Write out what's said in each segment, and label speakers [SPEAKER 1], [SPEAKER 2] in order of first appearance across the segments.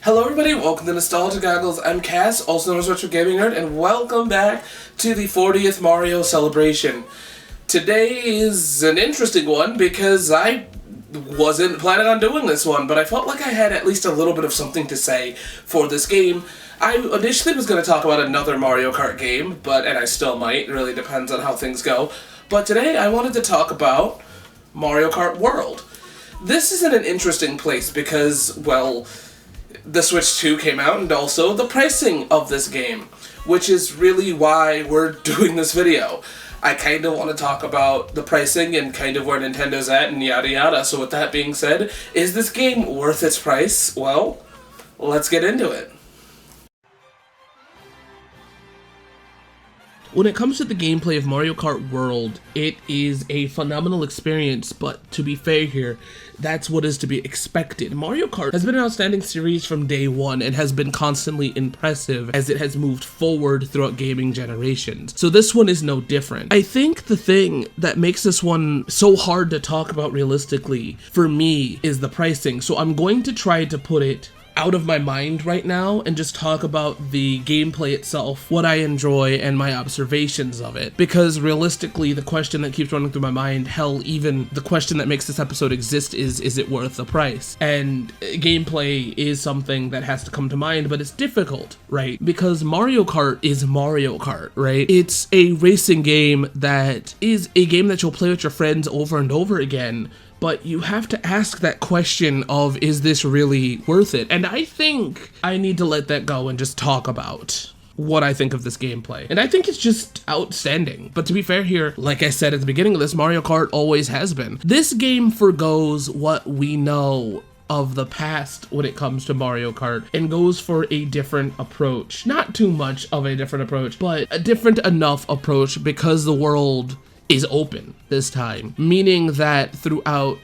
[SPEAKER 1] Hello everybody, welcome to Nostalgia Goggles. I'm Cass, also known as Retro Gaming Nerd, and welcome back to the 40th Mario celebration. Today is an interesting one because I wasn't planning on doing this one, but I felt like I had at least a little bit of something to say for this game. I initially was going to talk about another Mario Kart game, and I still might, it really depends on how things go. But today I wanted to talk about Mario Kart World. This is in an interesting place because, well, the Switch 2 came out, and also the pricing of this game, which is really why we're doing this video. I kind of want to talk about the pricing and kind of where Nintendo's at and yada yada. So with that being said, is this game worth its price? Well, let's get into it. When it comes to the gameplay of Mario Kart World, it is a phenomenal experience, but to be fair here, that's what is to be expected. Mario Kart has been an outstanding series from day one and has been constantly impressive as it has moved forward throughout gaming generations. So this one is no different. I think the thing that makes this one so hard to talk about realistically, for me, is the pricing. So I'm going to try to put it out of my mind right now and just talk about the gameplay itself, what I enjoy, and my observations of it. Because realistically, the question that keeps running through my mind, hell, even the question that makes this episode exist is it worth the price? And gameplay is something that has to come to mind, but it's difficult, right? Because Mario Kart is Mario Kart, right? It's a racing game that is a game that you'll play with your friends over and over again. But you have to ask that question of, is this really worth it? And I think I need to let that go and just talk about what I think of this gameplay. And I think it's just outstanding. But to be fair here, like I said at the beginning of this, Mario Kart always has been. This game forgoes what we know of the past when it comes to Mario Kart and goes for a different approach. Not too much of a different approach, but a different enough approach because the world is open this time, meaning that throughout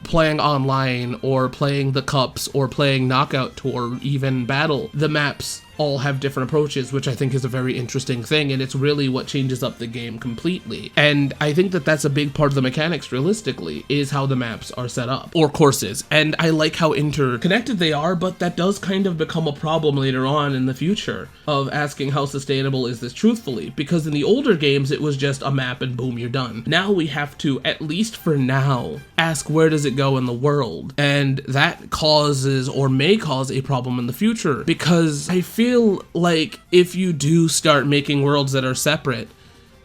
[SPEAKER 1] playing online or playing the cups or playing knockout tour, even battle, the maps all have different approaches, which I think is a very interesting thing, and it's really what changes up the game completely. And I think that that's a big part of the mechanics, realistically, is how the maps are set up, or courses. And I like how interconnected they are, but that does kind of become a problem later on in the future of asking how sustainable is this truthfully, because in the older games it was just a map and boom, you're done. Now we have to, at least for now, ask where does it go in the world, and that causes or may cause a problem in the future, because I feel like if you do start making worlds that are separate,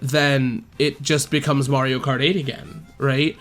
[SPEAKER 1] then it just becomes Mario Kart 8 again, right?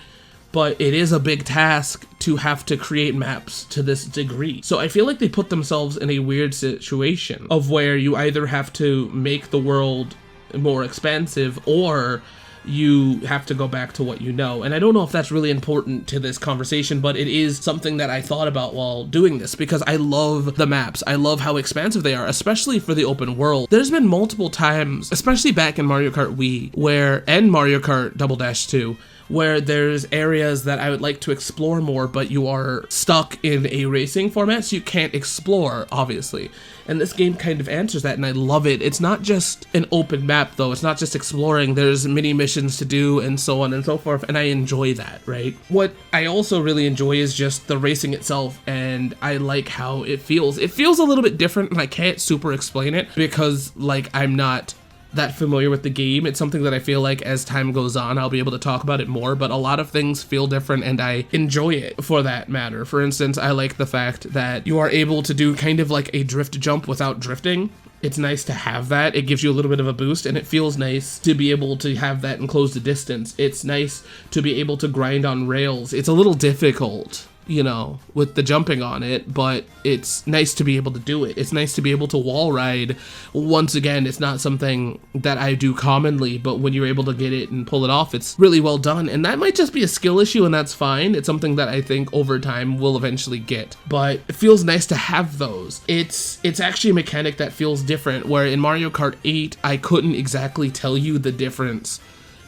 [SPEAKER 1] But it is a big task to have to create maps to this degree. So I feel like they put themselves in a weird situation of where you either have to make the world more expansive or you have to go back to what you know. And I don't know if that's really important to this conversation, but it is something that I thought about while doing this because I love the maps. I love how expansive they are, especially for the open world. There's been multiple times, especially back in Mario Kart Wii, and Mario Kart Double Dash 2, where there's areas that I would like to explore more, but you are stuck in a racing format, so you can't explore, obviously. And this game kind of answers that, and I love it. It's not just an open map, though. It's not just exploring. There's mini missions to do, and so on and so forth, and I enjoy that, right? What I also really enjoy is just the racing itself, and I like how it feels. It feels a little bit different, and I can't super explain it, because, like, I'm not that familiar with the game. It's something that I feel like as time goes on, I'll be able to talk about it more, but a lot of things feel different and I enjoy it for that matter. For instance, I like the fact that you are able to do kind of like a drift jump without drifting. It's nice to have that. It gives you a little bit of a boost, and it feels nice to be able to have that and close the distance. It's nice to be able to grind on rails. It's a little difficult, you know, with the jumping on it, but it's nice to be able to do it. It's nice to be able to wall ride. Once again, it's not something that I do commonly, but when you're able to get it and pull it off, it's really well done. And that might just be a skill issue, and that's fine. It's something that I think over time we'll eventually get, but it feels nice to have those. It's actually a mechanic that feels different, where in Mario Kart 8, I couldn't exactly tell you the difference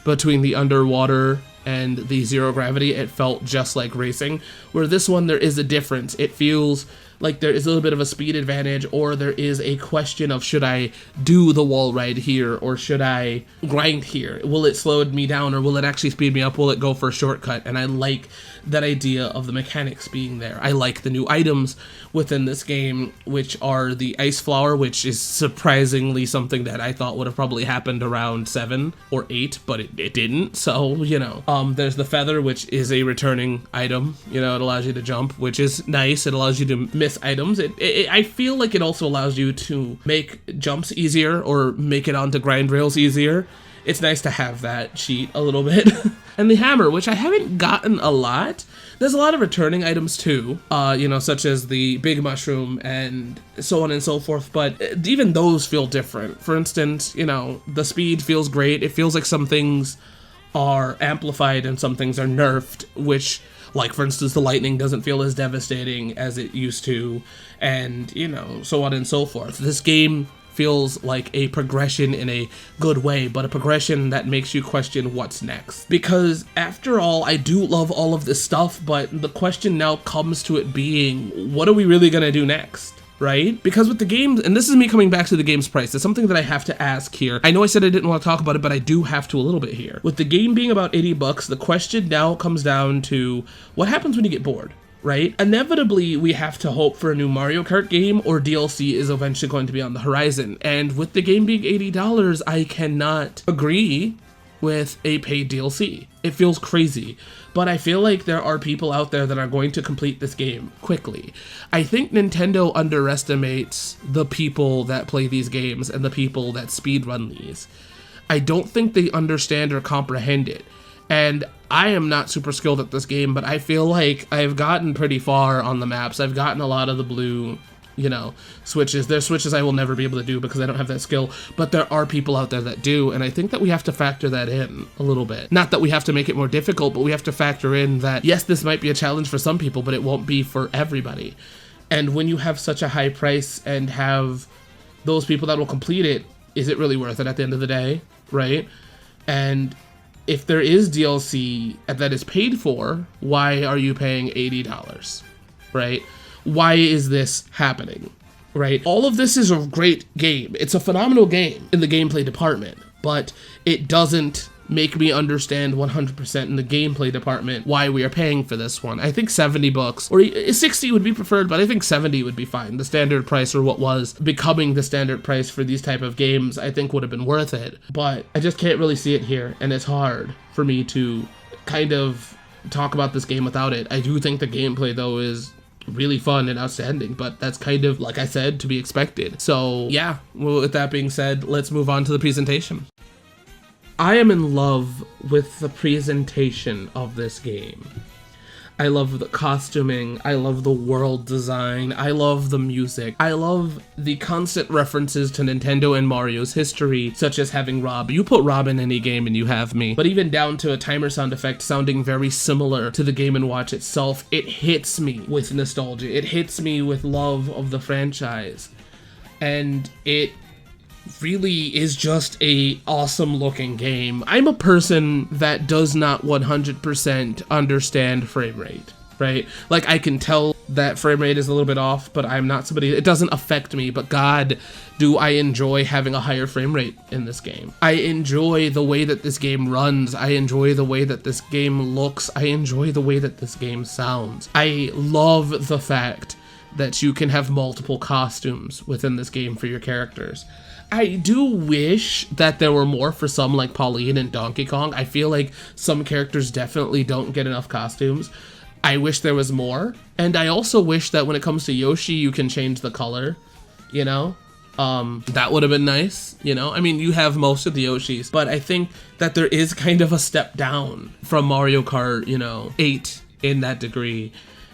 [SPEAKER 1] between the underwater and the zero gravity. It felt just like racing, where this one there is a difference. It feels like there is a little bit of a speed advantage, or there is a question of should I do the wall ride here or should I grind here? Will it slow me down or will it actually speed me up? Will it go for a shortcut? And I like that idea of the mechanics being there. I like the new items within this game, which are the ice flower, which is surprisingly something that I thought would have probably happened around 7 or 8, but it didn't. So, you know, there's the feather, which is a returning item. You know, it allows you to jump, which is nice. It allows you to miss items. I feel like it also allows you to make jumps easier or make it onto grind rails easier. It's nice to have that cheat a little bit. And the hammer, which I haven't gotten a lot. There's a lot of returning items too, you know, such as the big mushroom and so on and so forth, but even those feel different. For instance, you know, the speed feels great. It feels like some things are amplified and some things are nerfed, which, like, for instance, the lightning doesn't feel as devastating as it used to, and, you know, so on and so forth. This game feels like a progression in a good way, but a progression that makes you question what's next. Because after all, I do love all of this stuff, but the question now comes to it being, what are we really gonna do next? Right? Because with the game, and this is me coming back to the game's price, it's something that I have to ask here. I know I said I didn't want to talk about it, but I do have to a little bit here. With the game being about $80, the question now comes down to what happens when you get bored? Right? Inevitably, we have to hope for a new Mario Kart game, or DLC is eventually going to be on the horizon. And with the game being $80, I cannot agree with a paid DLC. It feels crazy, but I feel like there are people out there that are going to complete this game quickly. I think Nintendo underestimates the people that play these games and the people that speedrun these. I don't think they understand or comprehend it. And I am not super skilled at this game, but I feel like I've gotten pretty far on the maps. I've gotten a lot of the blue, you know, switches. There's switches I will never be able to do because I don't have that skill, but there are people out there that do, and I think that we have to factor that in a little bit. Not that we have to make it more difficult, but we have to factor in that, yes, this might be a challenge for some people, but it won't be for everybody. And when you have such a high price and have those people that will complete it, is it really worth it at the end of the day, right? And if there is DLC that is paid for, why are you paying $80, right? Why is this happening, right? All of this is a great game. It's a phenomenal game in the gameplay department, but it doesn't make me understand 100% in the gameplay department why we are paying for this one. I think $70 or 60 would be preferred, but I think 70 would be fine. The standard price, or what was becoming the standard price for these type of games, I think would have been worth it. But I just can't really see it here, and it's hard for me to kind of talk about this game without it. I do think the gameplay, though, is really fun and outstanding, but that's kind of, like I said, to be expected. So yeah, well, with that being said, let's move on to the presentation. I am in love with the presentation of this game. I love the costuming, I love the world design, I love the music, I love the constant references to Nintendo and Mario's history, such as having Rob. You put Rob in any game and you have me. But even down to a timer sound effect sounding very similar to the Game & Watch itself, it hits me with nostalgia. It hits me with love of the franchise. And it really is just a awesome looking game. I'm a person that does not 100% understand frame rate, right? Like, I can tell that frame rate is a little bit off, but I'm not somebody, it doesn't affect me, but God, do I enjoy having a higher frame rate in this game. I enjoy the way that this game runs. I enjoy the way that this game looks. I enjoy the way that this game sounds. I love the fact that you can have multiple costumes within this game for your characters. I do wish that there were more for some, like Pauline and Donkey Kong. I feel like some characters definitely don't get enough costumes. I wish there was more. And I also wish that when it comes to Yoshi, you can change the color, you know? That would have been nice, you know? I mean, you have most of the Yoshis, but I think that there is kind of a step down from Mario Kart, you know, 8 in that degree.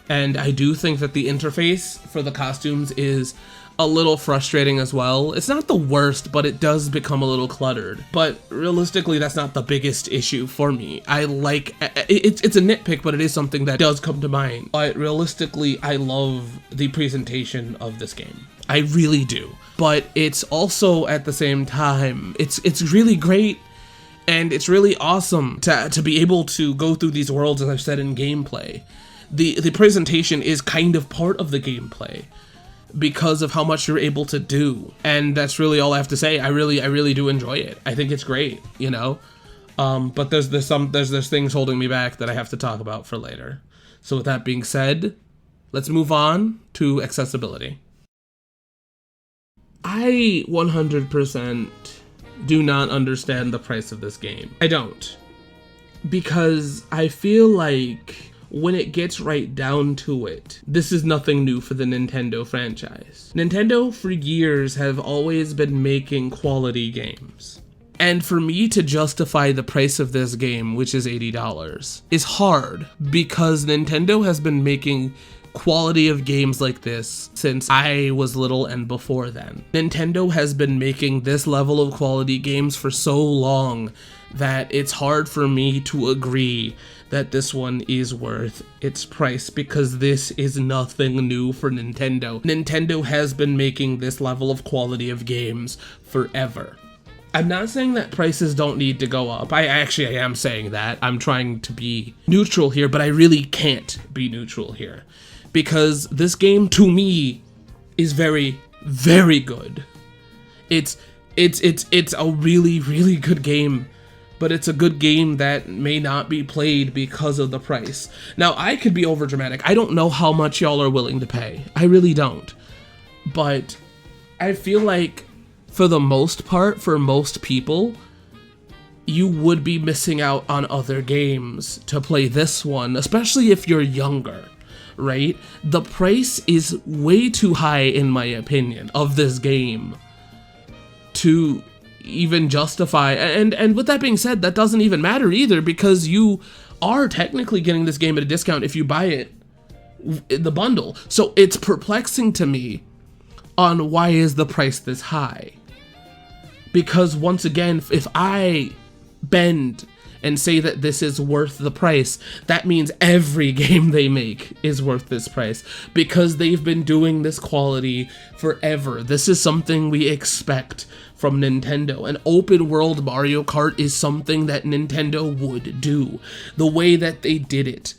[SPEAKER 1] And I do think that the interface for the costumes is a little frustrating as well. It's not the worst, but it does become a little cluttered. But realistically, that's not the biggest issue for me. I like, it's a nitpick, but it is something that does come to mind. But realistically, I love the presentation of this game. I really do. But it's also, at the same time, it's really great. And it's really awesome to be able to go through these worlds, as I've said, in gameplay. the presentation is kind of part of the gameplay because of how much you're able to do. And that's really all I have to say. I really do enjoy it. I think it's great, you know? But there's things holding me back that I have to talk about for later. So with that being said, let's move on to accessibility. I 100% do not understand the price of this game. I don't. Because I feel like when it gets right down to it, this is nothing new for the Nintendo franchise. Nintendo for years have always been making quality games. And for me to justify the price of this game, which is $80, is hard because Nintendo has been making quality of games like this since I was little and before then. Nintendo has been making this level of quality games for so long that it's hard for me to agree that this one is worth its price because this is nothing new for Nintendo. Nintendo has been making this level of quality of games forever. I'm not saying that prices don't need to go up. I am saying that. I'm trying to be neutral here, but I really can't be neutral here. Because this game, to me, is very, very good. It's a really, really good game. But it's a good game that may not be played because of the price. Now, I could be overdramatic. I don't know how much y'all are willing to pay. I really don't. But I feel like, for the most part, for most people, you would be missing out on other games to play this one, especially if you're younger, right? The price is way too high, in my opinion, of this game to even justify, and with that being said, that doesn't even matter either, because you are technically getting this game at a discount if you buy it in the bundle. So it's perplexing to me on why is the price this high. Because once again, if I bend and say that this is worth the price, that means every game they make is worth this price, because they've been doing this quality forever. This is something we expect from Nintendo. An open world Mario Kart is something that Nintendo would do. The way that they did it,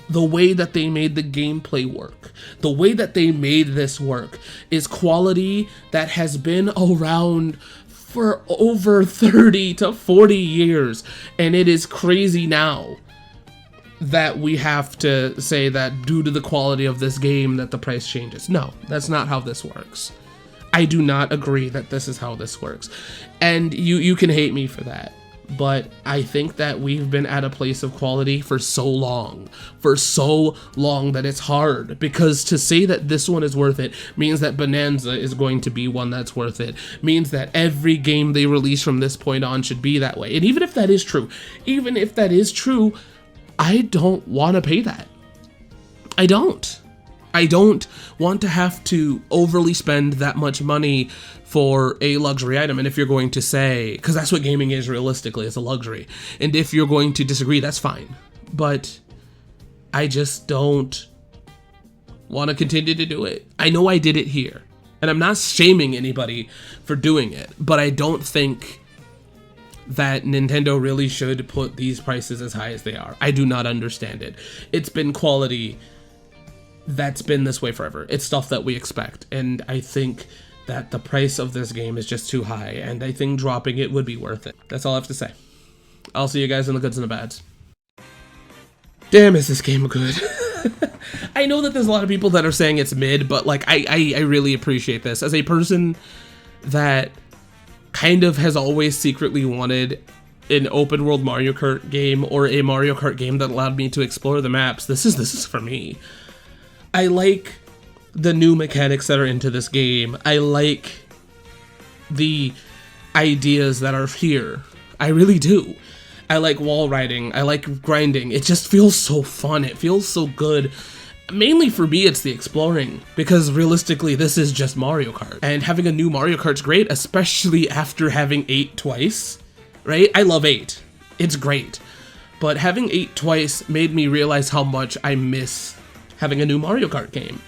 [SPEAKER 1] the way that they made the gameplay work, the way that they made this work is quality that has been around for over 30 to 40 years, and it is crazy now that we have to say that due to the quality of this game that the price changes. No, that's not how this works. I do not agree that this is how this works, and you can hate me for that, but I think that we've been at a place of quality for so long that it's hard, because to say that this one is worth it means that Bonanza is going to be one that's worth it, means that every game they release from this point on should be that way. And even if that is true, I don't want to pay that. I don't want to have to overly spend that much money for a luxury item. And if you're going to say, because that's what gaming is realistically, it's a luxury, and if you're going to disagree, that's fine. But I just don't want to continue to do it. I know I did it here, and I'm not shaming anybody for doing it, but I don't think that Nintendo really should put these prices as high as they are. I do not understand it. It's been quality that's been this way forever. It's stuff that we expect, and I think that the price of this game is just too high, and I think dropping it would be worth it. That's all I have to say. I'll see you guys in the goods and the bads. Damn, is this game good? I know that there's a lot of people that are saying it's mid, but like I really appreciate this. As a person that kind of has always secretly wanted an open world Mario Kart game, or a Mario Kart game that allowed me to explore the maps, this is for me. I like the new mechanics that are into this game. I like the ideas that are here. I really do. I like wall riding. I like grinding. It just feels so fun. It feels so good. Mainly for me, it's the exploring, because realistically, this is just Mario Kart. And having a new Mario Kart's great, especially after having 8 twice, right? I love 8. It's great. But having 8 twice made me realize how much I miss having a new Mario Kart game.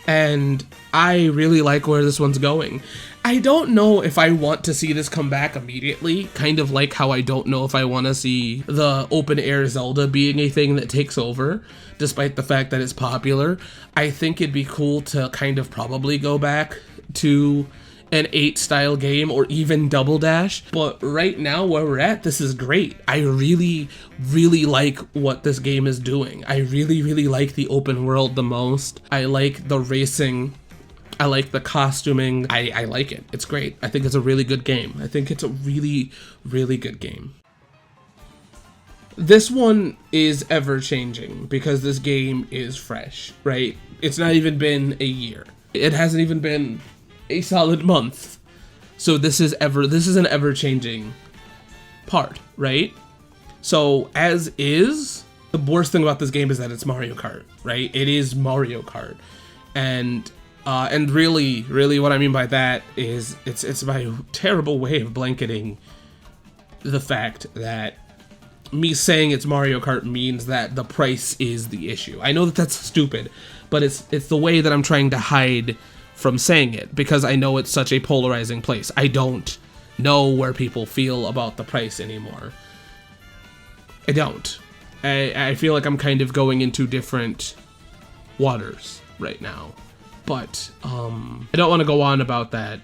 [SPEAKER 1] and I really like where this one's going. I don't know if I want to see this come back immediately, kind of like how I don't know if I want to see the open air Zelda being a thing that takes over, despite the fact that it's popular. I think it'd be cool to kind of probably go back to an 8 style game or even Double Dash, but right now where we're at, this is great. I really like what this game is doing. I really like the open world the most. I like the racing. I like the costuming. I like it. It's great. I think it's a really good game. I think it's a really good game. This one is ever changing because this game is fresh, right? It's not even been a year. It hasn't even been a solid month. So this is an ever-changing part, right? So as is, the worst thing about this game is that it's Mario Kart, right? It is Mario Kart. And really what I mean by that is it's my terrible way of blanketing the fact that me saying it's Mario Kart means that the price is the issue. I know that that's stupid, but it's the way that I'm trying to hide from saying it, because I know it's such a polarizing place. I don't know where people feel about the price anymore. I don't. I feel like I'm kind of going into different waters right now. But I don't want to go on about that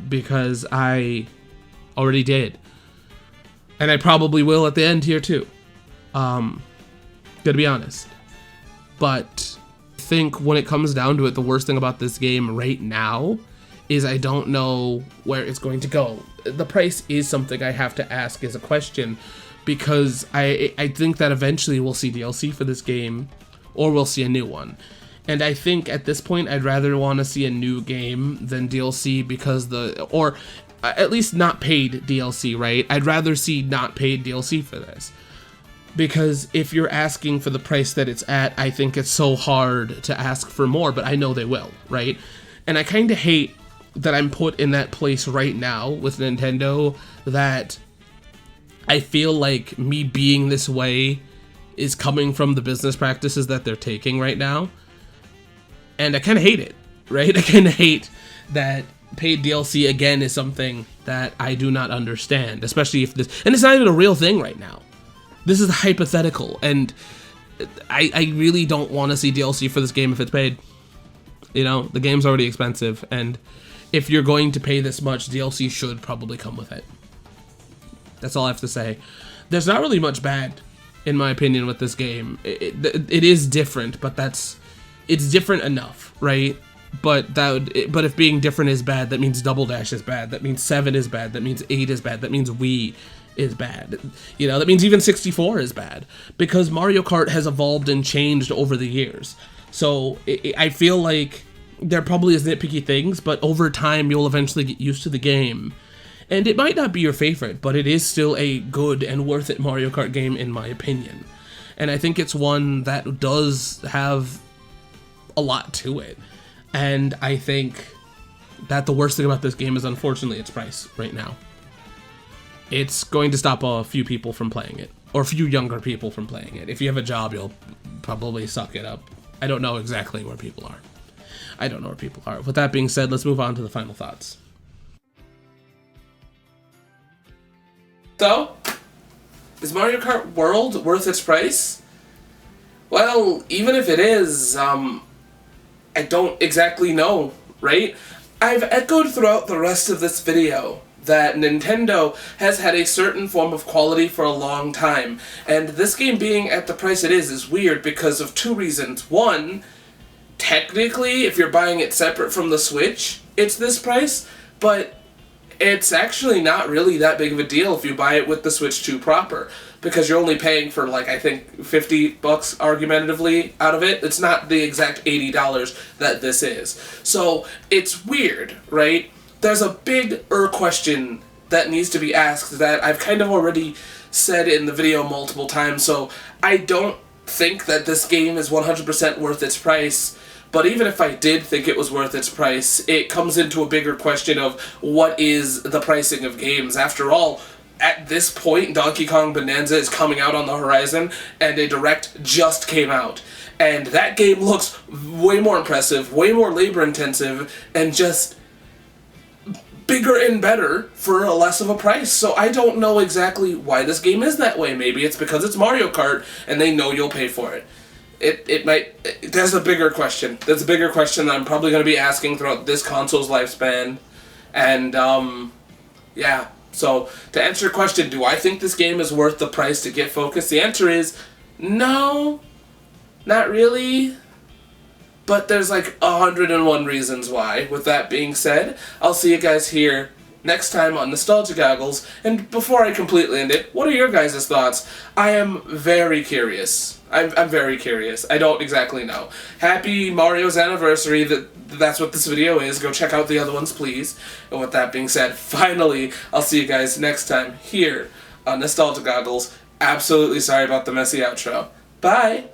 [SPEAKER 1] because I already did. And I probably will at the end here too. Gotta be honest. But I think when it comes down to it, the worst thing about this game right now is I don't know where it's going to go. The price is something I have to ask as a question, because I think that eventually we'll see DLC for this game, or we'll see a new one. And I think at this point I'd rather want to see a new game than DLC, because or at least not paid DLC, right? I'd rather see not paid DLC for this. Because if you're asking for the price that it's at, I think it's so hard to ask for more, but I know they will, right? And I kind of hate that I'm put in that place right now with Nintendo, that I feel like me being this way is coming from the business practices that they're taking right now. And I kind of hate it, right? I kind of hate that paid DLC, again, is something that I do not understand, especially if this... And it's not even a real thing right now. This is hypothetical, and I really don't want to see DLC for this game if it's paid. You know, the game's already expensive, and if you're going to pay this much, DLC should probably come with it. That's all I have to say. There's not really much bad, in my opinion, with this game. It is different, but it's different enough, right? But if being different is bad, that means Double Dash is bad. That means 7 is bad. That means 8 is bad. That means Wii is bad. You know, that means even 64 is bad, because Mario Kart has evolved and changed over the years. So I feel like there probably is nitpicky things, but over time you'll eventually get used to the game. And it might not be your favorite, but it is still a good and worth it Mario Kart game in my opinion. And I think it's one that does have a lot to it. And I think that the worst thing about this game is, unfortunately, its price right now. It's going to stop a few people from playing it, or a few younger people from playing it. If you have a job, you'll probably suck it up. I don't know exactly where people are. With that being said, let's move on to the final thoughts. So, is Mario Kart World worth its price? Well, even if it is, I don't exactly know, right? I've echoed throughout the rest of this video that Nintendo has had a certain form of quality for a long time, and this game being at the price it is weird because of two reasons. One, technically, if you're buying it separate from the Switch, it's this price, but it's actually not really that big of a deal if you buy it with the Switch 2 proper, because you're only paying for, like, I think $50 argumentatively out of it. It's not the exact $80 that this is. So, it's weird, right? There's a big question that needs to be asked that I've kind of already said in the video multiple times, so I don't think that this game is 100% worth its price. But even if I did think it was worth its price, it comes into a bigger question of what is the pricing of games. After all, at this point, Donkey Kong Bonanza is coming out on the horizon, and a Direct just came out. And that game looks way more impressive, way more labor intensive, and just bigger and better for a less of a price. So I don't know exactly why this game is that way. Maybe it's because it's Mario Kart and they know you'll pay for it. It might... That's a bigger question. That's a bigger question that I'm probably going to be asking throughout this console's lifespan. And, yeah. So, to answer your question, do I think this game is worth the price to get focused? The answer is no, not really. But there's like 101 reasons why. With that being said, I'll see you guys here next time on Nostalgia Goggles. And before I completely end it, what are your guys' thoughts? I am very curious. I'm very curious. I don't exactly know. Happy Mario's anniversary. That's what this video is. Go check out the other ones, please. And with that being said, finally, I'll see you guys next time here on Nostalgia Goggles. Absolutely sorry about the messy outro. Bye!